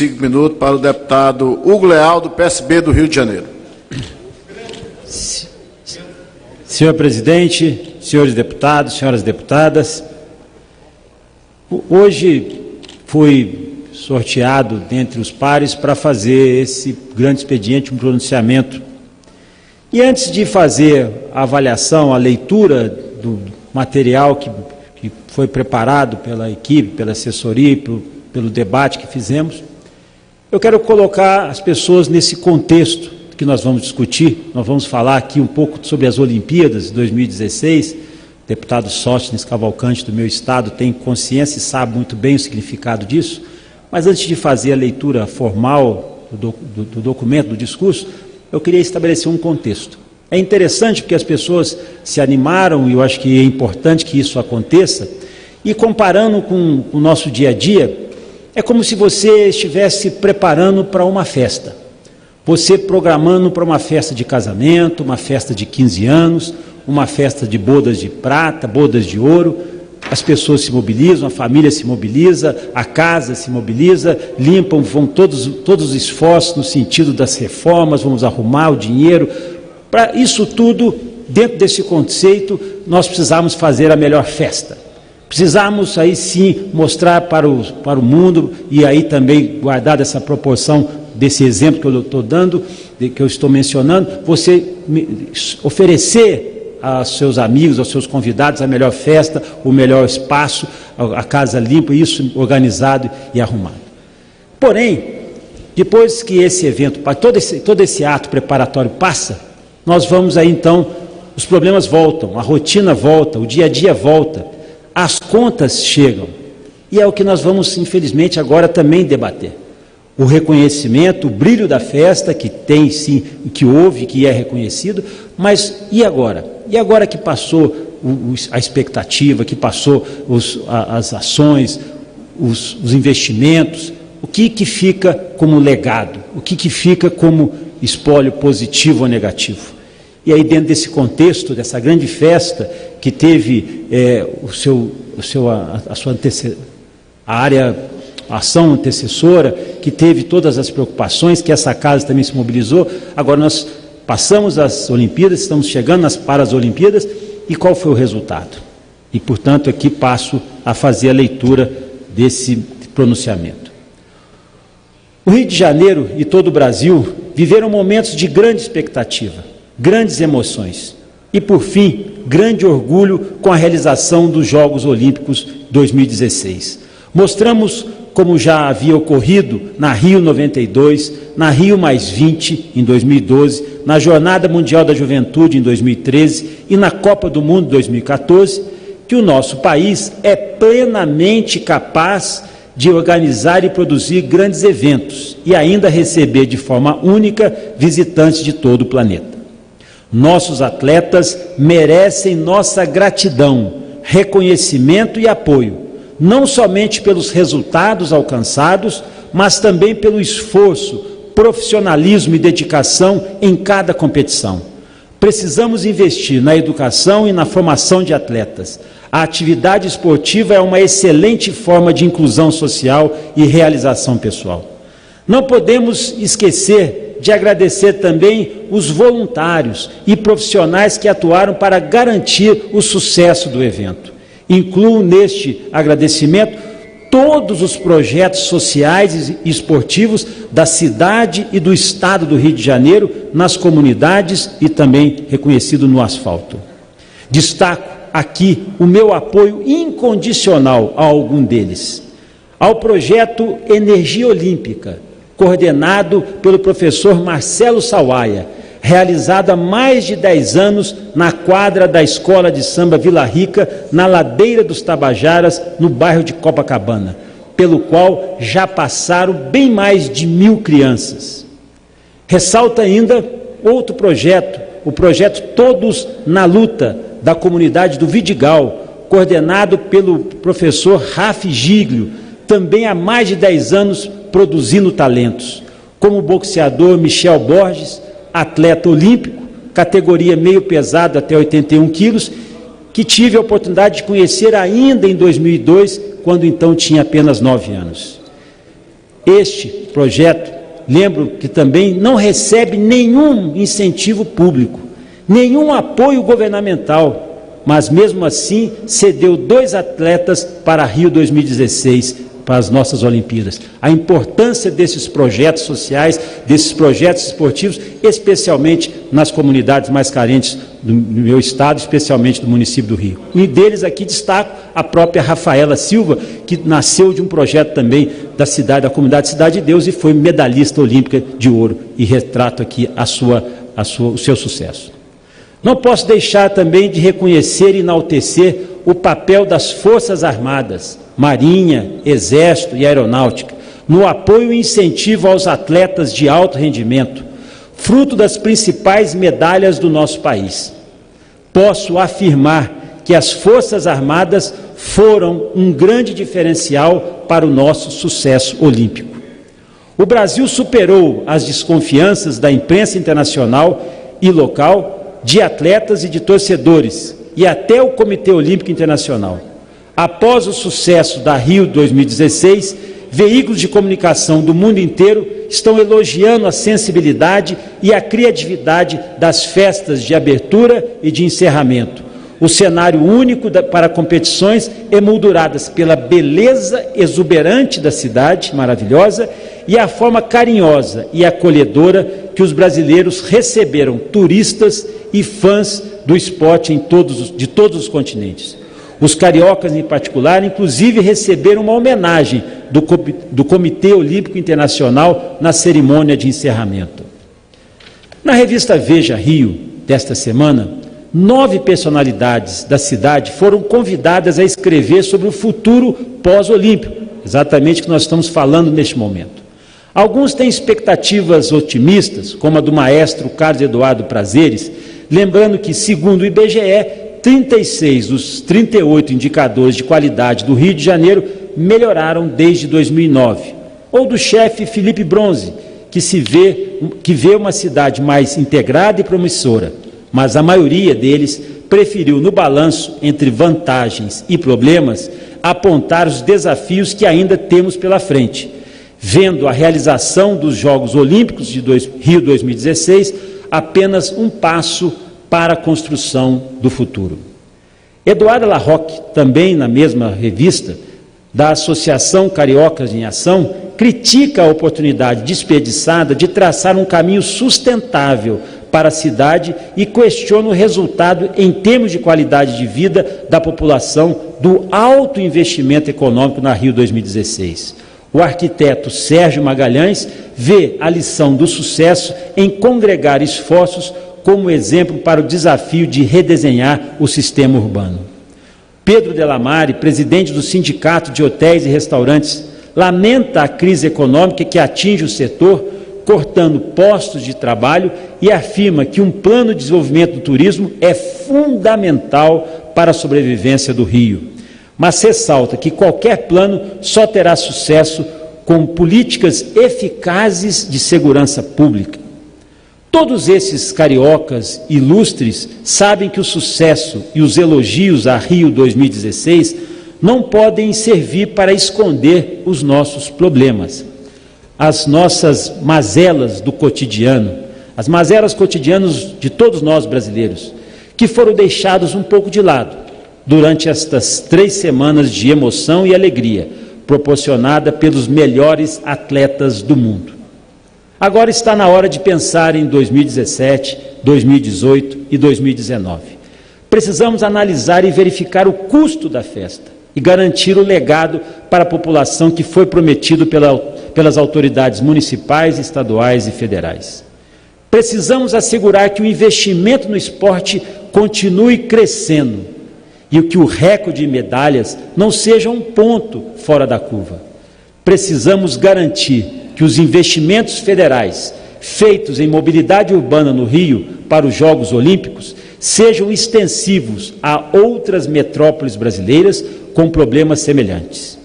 5 minutos para o deputado Hugo Leal, do PSB do Rio de Janeiro. Senhor presidente, senhores deputados, senhoras deputadas, hoje fui sorteado dentre os pares para fazer esse grande expediente, um pronunciamento. E antes de fazer a avaliação, a leitura do material que foi preparado pela equipe, pela assessoria e pelo debate que fizemos, eu quero colocar as pessoas nesse contexto que nós vamos discutir. Nós vamos falar aqui um pouco sobre as Olimpíadas de 2016. O deputado Sóstenes Cavalcante, do meu estado, tem consciência e sabe muito bem o significado disso. Mas antes de fazer a leitura formal do documento, do discurso, eu queria estabelecer um contexto. É interessante porque as pessoas se animaram, e eu acho que é importante que isso aconteça, e comparando com o nosso dia a dia, é como se você estivesse preparando para uma festa. Você programando para uma festa de casamento, uma festa de 15 anos, uma festa de bodas de prata, bodas de ouro. As pessoas se mobilizam, a família se mobiliza, a casa se mobiliza, limpam, vão todos os esforços no sentido das reformas, vamos arrumar o dinheiro. Para isso tudo, dentro desse conceito, nós precisamos fazer a melhor festa. Precisamos aí sim mostrar para o mundo, e aí também guardar essa proporção desse exemplo que eu estou dando, que eu estou mencionando, você oferecer aos seus amigos, aos seus convidados a melhor festa, o melhor espaço, a casa limpa, isso organizado e arrumado. Porém, depois que esse evento, todo esse ato preparatório passa, nós vamos aí então, os problemas voltam, a rotina volta, o dia a dia volta, as contas chegam, e é o que nós vamos, infelizmente, agora também debater. O reconhecimento, o brilho da festa, que tem sim, que houve, que é reconhecido, mas e agora? E agora que passou a expectativa, que passou as ações, os investimentos, o que fica como legado? O que fica como espólio positivo ou negativo? E aí, dentro desse contexto, dessa grande festa, que teve a ação antecessora, que teve todas as preocupações, que essa casa também se mobilizou, agora nós passamos as Olimpíadas, estamos chegando para as Olimpíadas, e qual foi o resultado? E, portanto, aqui passo a fazer a leitura desse pronunciamento. O Rio de Janeiro e todo o Brasil viveram momentos de grande expectativa, grandes emoções e, por fim, grande orgulho com a realização dos Jogos Olímpicos 2016. Mostramos, como já havia ocorrido na Rio 92, na Rio +20 em 2012, na Jornada Mundial da Juventude em 2013 e na Copa do Mundo 2014, que o nosso país é plenamente capaz de organizar e produzir grandes eventos e ainda receber de forma única visitantes de todo o planeta. Nossos atletas merecem nossa gratidão, reconhecimento e apoio, não somente pelos resultados alcançados, mas também pelo esforço, profissionalismo e dedicação em cada competição. Precisamos investir na educação e na formação de atletas. A atividade esportiva é uma excelente forma de inclusão social e realização pessoal. Não podemos esquecer de agradecer também os voluntários e profissionais que atuaram para garantir o sucesso do evento. Incluo neste agradecimento todos os projetos sociais e esportivos da cidade e do estado do Rio de Janeiro, nas comunidades e também reconhecido no asfalto. Destaco aqui o meu apoio incondicional a algum deles. Ao projeto Energia Olímpica, coordenado pelo professor Marcelo Sawaia, realizado há mais de 10 anos na quadra da Escola de Samba Vila Rica, na Ladeira dos Tabajaras, no bairro de Copacabana, pelo qual já passaram bem mais de 1.000 crianças. Ressalta ainda outro projeto, o projeto Todos na Luta, da comunidade do Vidigal, coordenado pelo professor Rafi Giglio, também há mais de 10 anos produzindo talentos, como o boxeador Michel Borges, atleta olímpico, categoria meio pesado até 81 quilos, que tive a oportunidade de conhecer ainda em 2002, quando então tinha apenas 9 anos. Este projeto, lembro que também não recebe nenhum incentivo público, nenhum apoio governamental, mas mesmo assim cedeu 2 atletas para Rio 2016, para as nossas Olimpíadas. A importância desses projetos sociais, desses projetos esportivos, especialmente nas comunidades mais carentes do meu estado, especialmente do município do Rio. E deles aqui destaco a própria Rafaela Silva, que nasceu de um projeto também da comunidade Cidade de Deus e foi medalhista olímpica de ouro, e retrato aqui o seu sucesso. Não posso deixar também de reconhecer e enaltecer o papel das Forças Armadas, Marinha, Exército e Aeronáutica, no apoio e incentivo aos atletas de alto rendimento, fruto das principais medalhas do nosso país. Posso afirmar que as Forças Armadas foram um grande diferencial para o nosso sucesso olímpico. O Brasil superou as desconfianças da imprensa internacional e local, de atletas e de torcedores, e até o Comitê Olímpico Internacional. Após o sucesso da Rio 2016, veículos de comunicação do mundo inteiro estão elogiando a sensibilidade e a criatividade das festas de abertura e de encerramento. O cenário único para competições emolduradas pela beleza exuberante da cidade maravilhosa e a forma carinhosa e acolhedora que os brasileiros receberam turistas e fãs do esporte de todos os continentes. Os cariocas, em particular, inclusive receberam uma homenagem do Comitê Olímpico Internacional na cerimônia de encerramento. Na revista Veja Rio, desta semana, 9 personalidades da cidade foram convidadas a escrever sobre o futuro pós-olímpico, exatamente o que nós estamos falando neste momento. Alguns têm expectativas otimistas, como a do maestro Carlos Eduardo Prazeres, lembrando que, segundo o IBGE, 36 dos 38 indicadores de qualidade do Rio de Janeiro melhoraram desde 2009. Ou do chefe Felipe Bronze, que vê uma cidade mais integrada e promissora, mas a maioria deles preferiu, no balanço entre vantagens e problemas, apontar os desafios que ainda temos pela frente, vendo a realização dos Jogos Olímpicos de Rio 2016 apenas um passo para a construção do futuro. Eduardo Larroque, também na mesma revista, da Associação Cariocas em Ação, critica a oportunidade desperdiçada de traçar um caminho sustentável para a cidade e questiona o resultado em termos de qualidade de vida da população do alto investimento econômico na Rio 2016. O arquiteto Sérgio Magalhães vê a lição do sucesso em congregar esforços como exemplo para o desafio de redesenhar o sistema urbano. Pedro Delamare, presidente do Sindicato de Hotéis e Restaurantes, lamenta a crise econômica que atinge o setor, cortando postos de trabalho, e afirma que um plano de desenvolvimento do turismo é fundamental para a sobrevivência do Rio. Mas ressalta que qualquer plano só terá sucesso com políticas eficazes de segurança pública. Todos esses cariocas ilustres sabem que o sucesso e os elogios a Rio 2016 não podem servir para esconder os nossos problemas, as nossas mazelas do cotidiano, as mazelas cotidianas de todos nós brasileiros, que foram deixados um pouco de lado durante estas 3 semanas de emoção e alegria proporcionada pelos melhores atletas do mundo. Agora está na hora de pensar em 2017, 2018 e 2019. Precisamos analisar e verificar o custo da festa e garantir o legado para a população que foi prometido pelas autoridades municipais, estaduais e federais. Precisamos assegurar que o investimento no esporte continue crescendo e que o recorde de medalhas não seja um ponto fora da curva. Precisamos garantir que os investimentos federais feitos em mobilidade urbana no Rio para os Jogos Olímpicos sejam extensivos a outras metrópoles brasileiras com problemas semelhantes.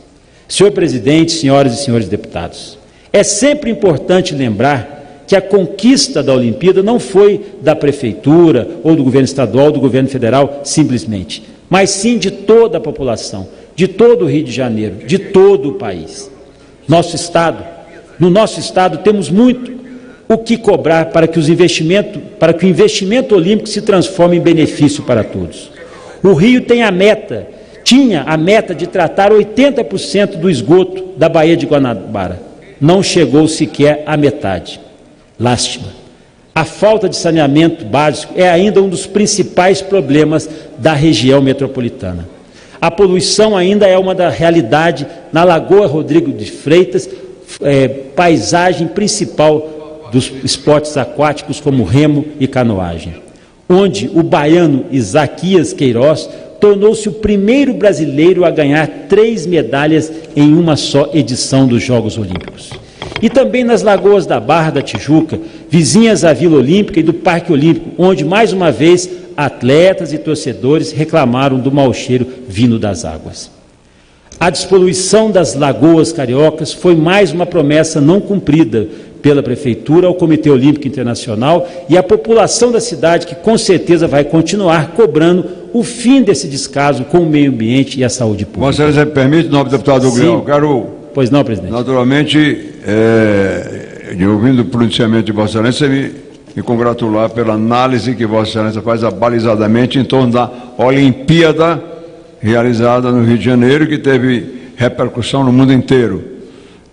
Senhor presidente, senhoras e senhores deputados, é sempre importante lembrar que a conquista da Olimpíada não foi da prefeitura ou do governo estadual ou do governo federal simplesmente, mas sim de toda a população, de todo o Rio de Janeiro, de todo o país. Nosso estado No nosso estado temos muito o que cobrar para que o investimento olímpico se transforme em benefício para todos. O Rio tinha a meta de tratar 80% do esgoto da Baía de Guanabara. Não chegou sequer à metade. Lástima. A falta de saneamento básico é ainda um dos principais problemas da região metropolitana. A poluição ainda é uma da realidade na Lagoa Rodrigo de Freitas, paisagem principal dos esportes aquáticos como remo e canoagem, onde o baiano Isaquias Queiroz tornou-se o primeiro brasileiro a ganhar 3 medalhas em uma só edição dos Jogos Olímpicos. E também nas lagoas da Barra da Tijuca, vizinhas à Vila Olímpica e do Parque Olímpico, onde, mais uma vez, atletas e torcedores reclamaram do mau cheiro vindo das águas. A despoluição das lagoas cariocas foi mais uma promessa não cumprida pela Prefeitura ao Comitê Olímpico Internacional e à população da cidade, que com certeza vai continuar cobrando o fim desse descaso com o meio ambiente e a saúde pública. Vossa Excelência, me permite, nobre deputado Uglial, quero... Pois não, presidente. Naturalmente, ouvindo o pronunciamento de Vossa Excelência, me congratular pela análise que Vossa Excelência faz abalizadamente em torno da Olimpíada realizada no Rio de Janeiro, que teve repercussão no mundo inteiro,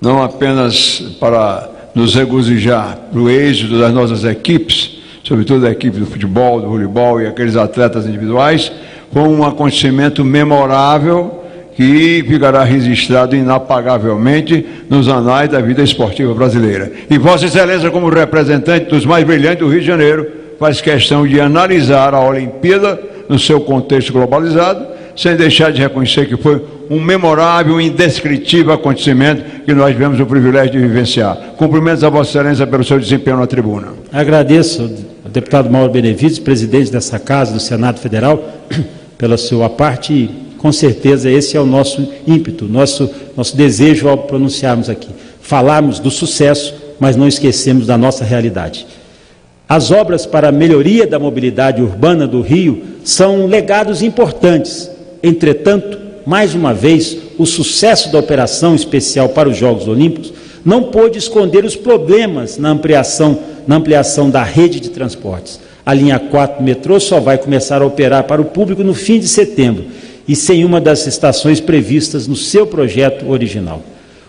não apenas para nos regozijar do êxito das nossas equipes, sobretudo a equipe do futebol, do voleibol e aqueles atletas individuais, foi um acontecimento memorável que ficará registrado inapagavelmente nos anais da vida esportiva brasileira. E Vossa Excelência, como representante dos mais brilhantes do Rio de Janeiro, faz questão de analisar a Olimpíada no seu contexto globalizado, sem deixar de reconhecer que foi um memorável e indescritível acontecimento que nós tivemos o privilégio de vivenciar. Cumprimentos a Vossa Excelência pelo seu desempenho na tribuna. Agradeço ao deputado Mauro Benevides, presidente dessa Casa, do Senado Federal, pela sua parte, e com certeza esse é o nosso ímpeto, nosso desejo ao pronunciarmos aqui. Falarmos do sucesso, mas não esquecemos da nossa realidade. As obras para a melhoria da mobilidade urbana do Rio são legados importantes. Entretanto, mais uma vez, o sucesso da operação especial para os Jogos Olímpicos não pôde esconder os problemas na ampliação da rede de transportes. A linha 4 do metrô só vai começar a operar para o público no fim de setembro e sem uma das estações previstas no seu projeto original.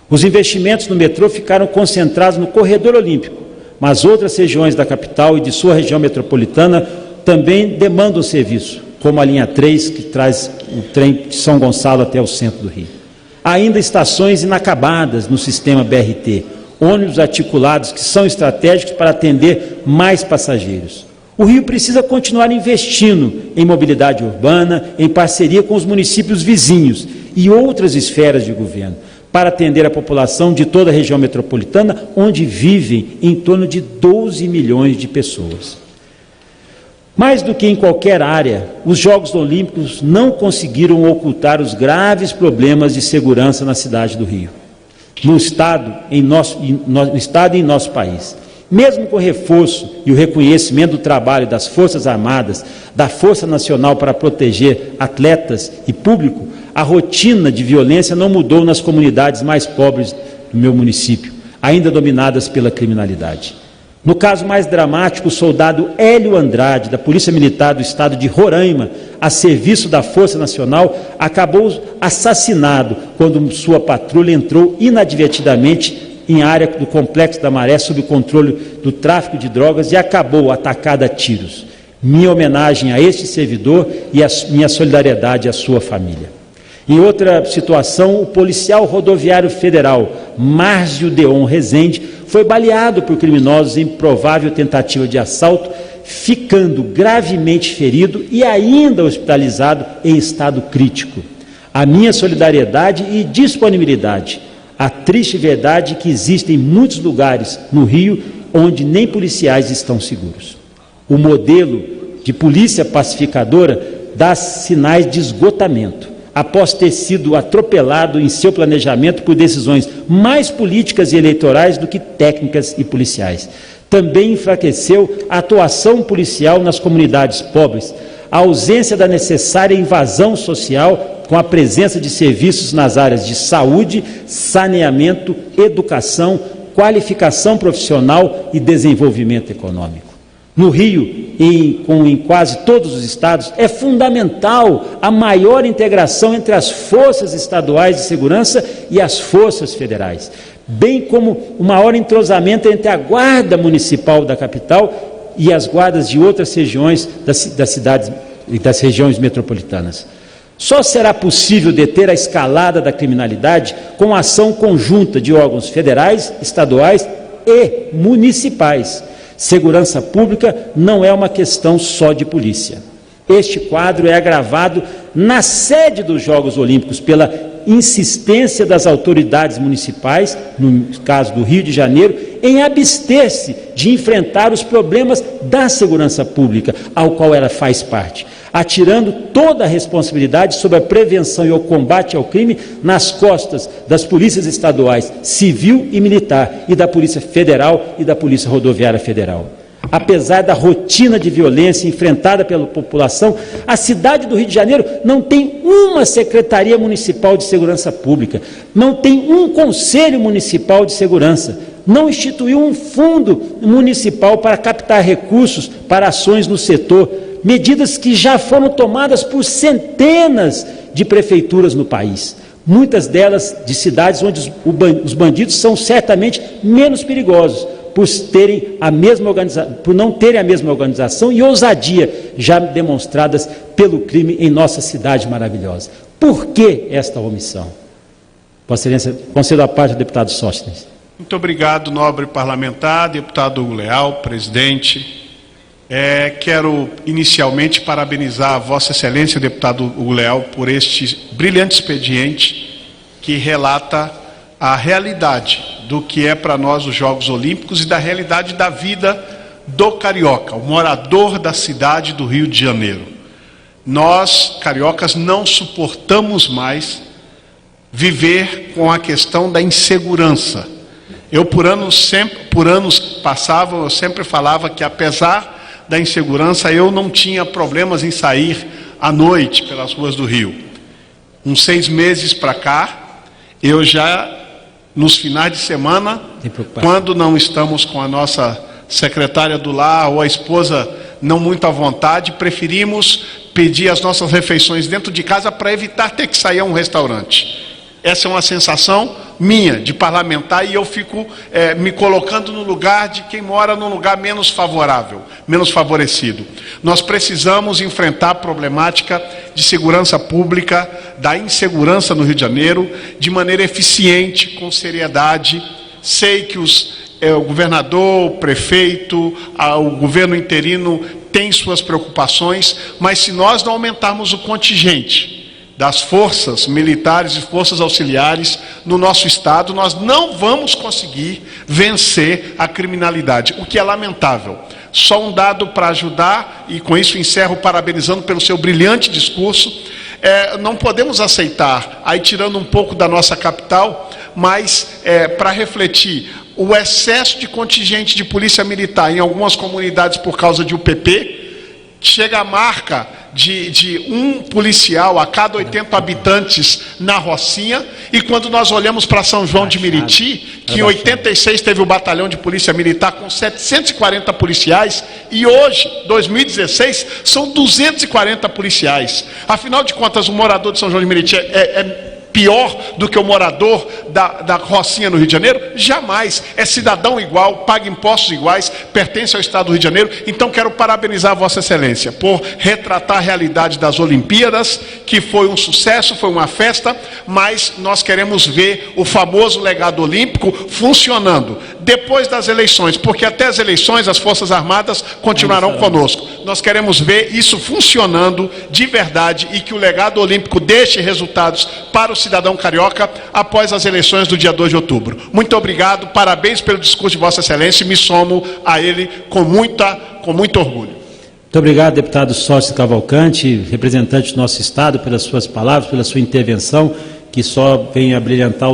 Os investimentos no metrô ficaram concentrados no Corredor Olímpico, mas outras regiões da capital e de sua região metropolitana também demandam o serviço, como a linha 3, que traz o trem de São Gonçalo até o centro do Rio. Há ainda estações inacabadas no sistema BRT, ônibus articulados que são estratégicos para atender mais passageiros. O Rio precisa continuar investindo em mobilidade urbana, em parceria com os municípios vizinhos e outras esferas de governo, para atender a população de toda a região metropolitana, onde vivem em torno de 12 milhões de pessoas. Mais do que em qualquer área, os Jogos Olímpicos não conseguiram ocultar os graves problemas de segurança na cidade do Rio, no Estado e em nosso país. Mesmo com o reforço e o reconhecimento do trabalho das Forças Armadas, da Força Nacional para proteger atletas e público, a rotina de violência não mudou nas comunidades mais pobres do meu município, ainda dominadas pela criminalidade. No caso mais dramático, o soldado Hélio Andrade, da Polícia Militar do Estado de Roraima, a serviço da Força Nacional, acabou assassinado quando sua patrulha entrou inadvertidamente em área do Complexo da Maré sob o controle do tráfico de drogas e acabou atacado a tiros. Minha homenagem a este servidor e a minha solidariedade à sua família. Em outra situação, o policial rodoviário federal Márcio Deon Rezende foi baleado por criminosos em provável tentativa de assalto, ficando gravemente ferido e ainda hospitalizado em estado crítico. A minha solidariedade e disponibilidade. A triste verdade é que existem muitos lugares no Rio onde nem policiais estão seguros. O modelo de polícia pacificadora dá sinais de esgotamento, após ter sido atropelado em seu planejamento por decisões mais políticas e eleitorais do que técnicas e policiais. Também enfraqueceu a atuação policial nas comunidades pobres, a ausência da necessária invasão social com a presença de serviços nas áreas de saúde, saneamento, educação, qualificação profissional e desenvolvimento econômico. No Rio, em quase todos os estados, é fundamental a maior integração entre as forças estaduais de segurança e as forças federais, bem como o maior entrosamento entre a Guarda Municipal da capital e as guardas de outras regiões das cidades e das regiões metropolitanas. Só será possível deter a escalada da criminalidade com a ação conjunta de órgãos federais, estaduais e municipais. Segurança pública não é uma questão só de polícia. Este quadro é agravado na sede dos Jogos Olímpicos pela insistência das autoridades municipais, no caso do Rio de Janeiro, em abster-se de enfrentar os problemas da segurança pública, ao qual ela faz parte, atirando toda a responsabilidade sobre a prevenção e o combate ao crime nas costas das polícias estaduais, civil e militar, e da Polícia Federal e da Polícia Rodoviária Federal. Apesar da rotina de violência enfrentada pela população, a cidade do Rio de Janeiro não tem uma Secretaria Municipal de Segurança Pública, não tem um Conselho Municipal de Segurança, não instituiu um fundo municipal para captar recursos para ações no setor, medidas que já foram tomadas por centenas de prefeituras no país, muitas delas de cidades onde os bandidos são certamente menos perigosos, por não terem a mesma organização e ousadia já demonstradas pelo crime em nossa cidade maravilhosa. Por que esta omissão? Vossa Excelência, concedo a parte do deputado Sóstenes. Muito obrigado, nobre parlamentar, deputado Hugo Leal, presidente. Quero inicialmente parabenizar Vossa Excelência, deputado Hugo Leal, por este brilhante expediente que relata a realidade do que é para nós os Jogos Olímpicos e da realidade da vida do carioca, o morador da cidade do Rio de Janeiro. Nós, cariocas, não suportamos mais viver com a questão da insegurança. Eu, por anos passavam, eu sempre falava que, apesar da insegurança, eu não tinha problemas em sair à noite pelas ruas do Rio. Uns 6 meses para cá, eu já, nos finais de semana, quando não estamos com a nossa secretária do lar ou a esposa não muito à vontade, preferimos pedir as nossas refeições dentro de casa para evitar ter que sair a um restaurante. Essa é uma sensação minha, de parlamentar, e eu fico me colocando no lugar de quem mora num lugar menos favorável, menos favorecido. Nós precisamos enfrentar a problemática de segurança pública, da insegurança no Rio de Janeiro, de maneira eficiente, com seriedade. Sei que o governador, o prefeito, o governo interino têm suas preocupações, mas se nós não aumentarmos o contingente das forças militares e forças auxiliares no nosso estado, nós não vamos conseguir vencer a criminalidade, o que é lamentável. Só um dado para ajudar, e com isso encerro parabenizando pelo seu brilhante discurso. Não podemos aceitar, aí tirando um pouco da nossa capital, mas para refletir, o excesso de contingente de polícia militar em algumas comunidades por causa de UPP, chega a marca de um policial a cada 80 habitantes na Rocinha, e quando nós olhamos para São João de Meriti, que em 86 teve o batalhão de polícia militar com 740 policiais, e hoje, 2016, são 240 policiais. Afinal de contas, o morador de São João de Meriti é pior do que o morador da Rocinha no Rio de Janeiro? Jamais. É cidadão igual, paga impostos iguais, pertence ao Estado do Rio de Janeiro. Então quero parabenizar Vossa Excelência por retratar a realidade das Olimpíadas, que foi um sucesso, foi uma festa, mas nós queremos ver o famoso legado olímpico funcionando depois das eleições, porque até as eleições as Forças Armadas continuarão conosco. Nós queremos ver isso funcionando de verdade e que o legado olímpico deixe resultados para o cidadão carioca após as eleições do dia 2 de outubro. Muito obrigado, parabéns pelo discurso de Vossa Excelência, e me somo a ele com muito orgulho. Muito obrigado, deputado Sócio Cavalcante, representante do nosso Estado, pelas suas palavras, pela sua intervenção, que só vem a brilhantar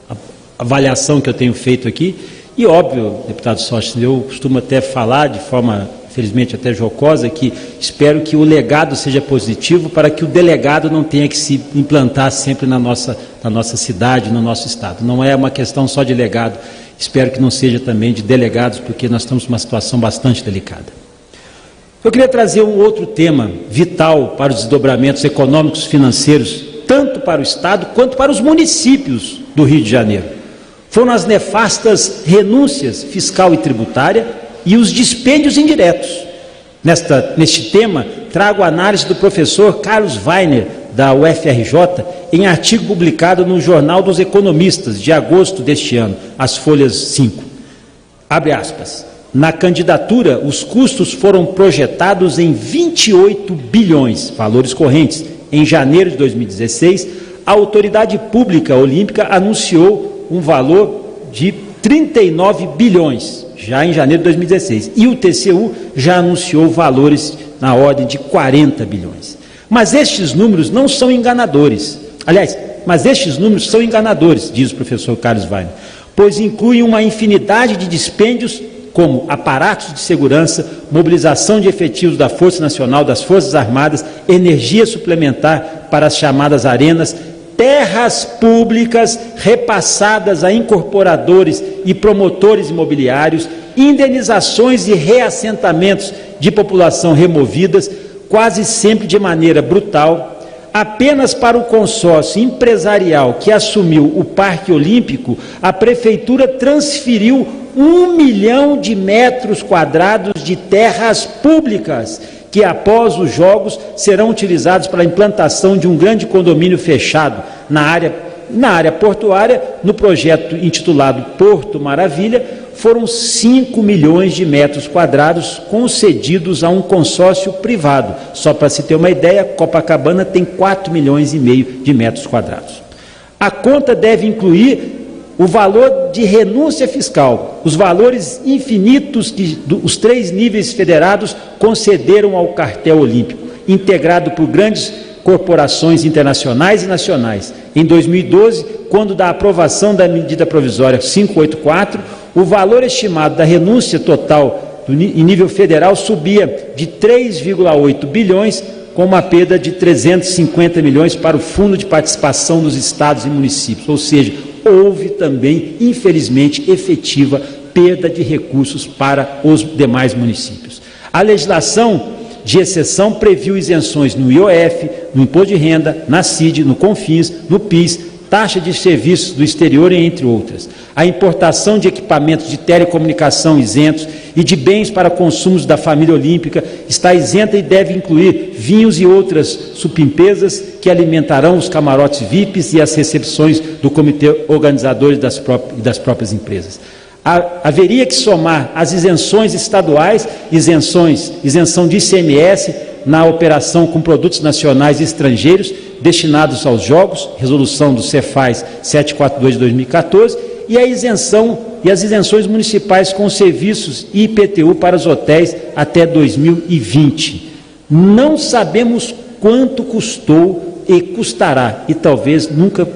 a avaliação que eu tenho feito aqui. E óbvio, deputado Sócio, eu costumo até falar de forma, infelizmente até jocosa, que espero que o legado seja positivo para que o delegado não tenha que se implantar sempre na nossa cidade, no nosso estado. Não é uma questão só de legado. Espero que não seja também de delegados, porque nós estamos numa situação bastante delicada. Eu queria trazer um outro tema vital para os desdobramentos econômicos e financeiros, tanto para o Estado quanto para os municípios do Rio de Janeiro. Foram as nefastas renúncias fiscal e tributária e os dispêndios indiretos. Neste tema, trago a análise do professor Carlos Weiner, da UFRJ, em artigo publicado no Jornal dos Economistas, de agosto deste ano, as folhas 5. Abre aspas. Na candidatura, os custos foram projetados em 28 bilhões, valores correntes. Em janeiro de 2016, a Autoridade Pública Olímpica anunciou um valor de 39 bilhões, já em janeiro de 2016. E o TCU já anunciou valores na ordem de 40 bilhões. Mas estes números não são enganadores. Aliás, mas estes números são enganadores, diz o professor Carlos Weiner, pois incluem uma infinidade de dispêndios como aparatos de segurança, mobilização de efetivos da Força Nacional, das Forças Armadas, energia suplementar para as chamadas arenas, terras públicas repassadas a incorporadores e promotores imobiliários, indenizações e reassentamentos de população removidas, quase sempre de maneira brutal. Apenas para o consórcio empresarial que assumiu o Parque Olímpico, a Prefeitura transferiu 1 milhão de metros quadrados de terras públicas, que após os Jogos serão utilizados para a implantação de um grande condomínio fechado na área portuária. No projeto intitulado Porto Maravilha, foram 5 milhões de metros quadrados concedidos a um consórcio privado. Só para se ter uma ideia, Copacabana tem 4 milhões e meio de metros quadrados. A conta deve incluir o valor de renúncia fiscal, os valores infinitos que os 3 níveis federados concederam ao cartel olímpico, integrado por grandes corporações internacionais e nacionais. Em 2012, quando da aprovação da medida provisória 584, o valor estimado da renúncia total em nível federal subia de 3,8 bilhões, com uma perda de 350 milhões para o Fundo de Participação dos Estados e Municípios, ou seja, houve também, infelizmente, efetiva perda de recursos para os demais municípios. A legislação de exceção previu isenções no IOF, no Imposto de Renda, na CID, no CONFINS, no PIS, taxa de serviços do exterior, entre outras. A importação de equipamentos de telecomunicação isentos e de bens para consumos da família olímpica está isenta e deve incluir vinhos e outras supimpezas que alimentarão os camarotes VIPs e as recepções do comitê organizador das próprias empresas. Haveria que somar as isenções estaduais, isenção de ICMS na operação com produtos nacionais e estrangeiros destinados aos Jogos, resolução do Cefaz 742 de 2014, e as isenções municipais com serviços e IPTU para os hotéis até 2020. Não sabemos quanto custou e custará, e talvez nunca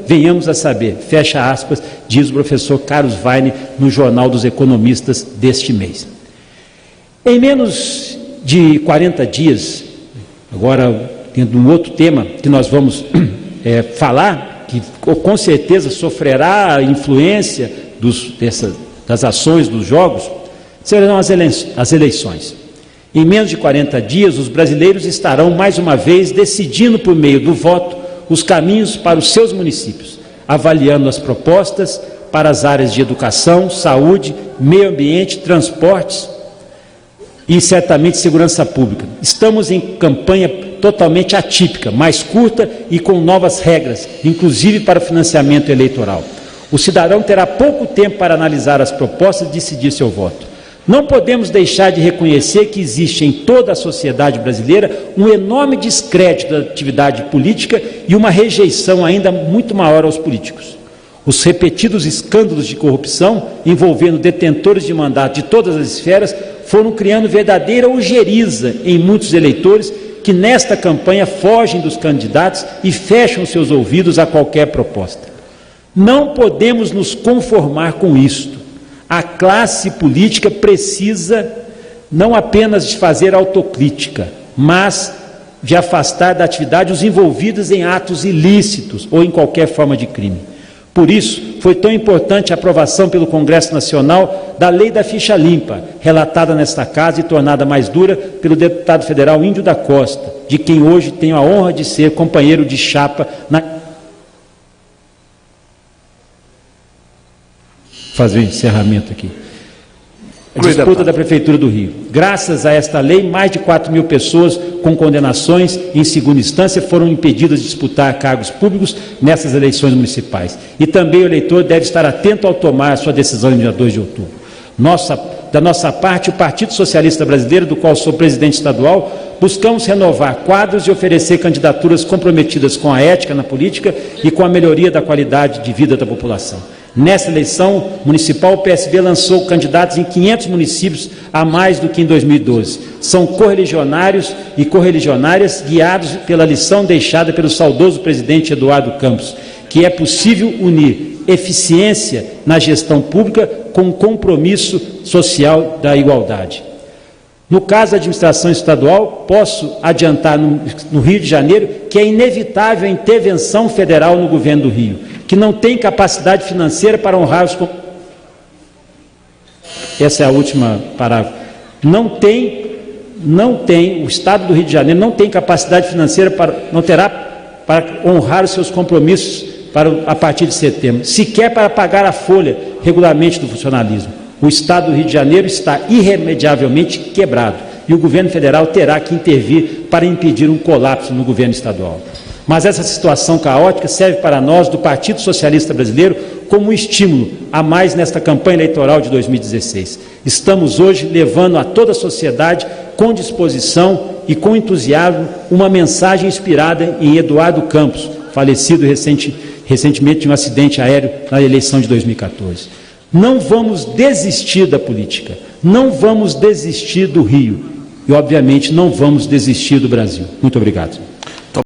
venhamos a saber, fecha aspas, diz o professor Carlos Weiner no Jornal dos Economistas deste mês. Em menos de 40 dias, agora dentro de um outro tema que nós vamos falar, que com certeza sofrerá a influência das ações dos Jogos, serão as eleições. Em menos de 40 dias, os brasileiros estarão mais uma vez decidindo por meio do voto os caminhos para os seus municípios, avaliando as propostas para as áreas de educação, saúde, meio ambiente, transportes e certamente segurança pública. Estamos em campanha totalmente atípica, mais curta e com novas regras, inclusive para o financiamento eleitoral. O cidadão terá pouco tempo para analisar as propostas e decidir seu voto. Não podemos deixar de reconhecer que existe em toda a sociedade brasileira um enorme descrédito da atividade política e uma rejeição ainda muito maior aos políticos. Os repetidos escândalos de corrupção envolvendo detentores de mandato de todas as esferas foram criando verdadeira ojeriza em muitos eleitores que nesta campanha fogem dos candidatos e fecham seus ouvidos a qualquer proposta. Não podemos nos conformar com isto. A classe política precisa não apenas de fazer autocrítica, mas de afastar da atividade os envolvidos em atos ilícitos ou em qualquer forma de crime. Por isso, foi tão importante a aprovação pelo Congresso Nacional da Lei da Ficha Limpa, relatada nesta casa e tornada mais dura pelo deputado federal Índio da Costa, de quem hoje tenho a honra de ser companheiro de chapa na... Fazer o encerramento aqui. A disputa da Prefeitura do Rio. Graças a esta lei, mais de 4.000 pessoas com condenações em segunda instância foram impedidas de disputar cargos públicos nessas eleições municipais. E também o eleitor deve estar atento ao tomar a sua decisão no dia 2 de outubro. Da nossa parte, o Partido Socialista Brasileiro, do qual sou presidente estadual, buscamos renovar quadros e oferecer candidaturas comprometidas com a ética na política e com a melhoria da qualidade de vida da população. Nessa eleição municipal, o PSB lançou candidatos em 500 municípios a mais do que em 2012. São correligionários e correligionárias guiados pela lição deixada pelo saudoso presidente Eduardo Campos, que é possível unir eficiência na gestão pública com compromisso social da igualdade. No caso da administração estadual, posso adiantar no Rio de Janeiro que é inevitável a intervenção federal no governo do Rio, que não tem capacidade financeira para honrar os... Essa é a última parágrafo. Não tem, o Estado do Rio de Janeiro não tem capacidade financeira não terá para honrar os seus compromissos a partir de setembro, sequer para pagar a folha regularmente do funcionalismo. O Estado do Rio de Janeiro está irremediavelmente quebrado e o governo federal terá que intervir para impedir um colapso no governo estadual. Mas essa situação caótica serve para nós, do Partido Socialista Brasileiro, como um estímulo a mais nesta campanha eleitoral de 2016. Estamos hoje levando a toda a sociedade, com disposição e com entusiasmo, uma mensagem inspirada em Eduardo Campos, falecido recentemente de um acidente aéreo na eleição de 2014. Não vamos desistir da política, não vamos desistir do Rio e, obviamente, não vamos desistir do Brasil. Muito obrigado.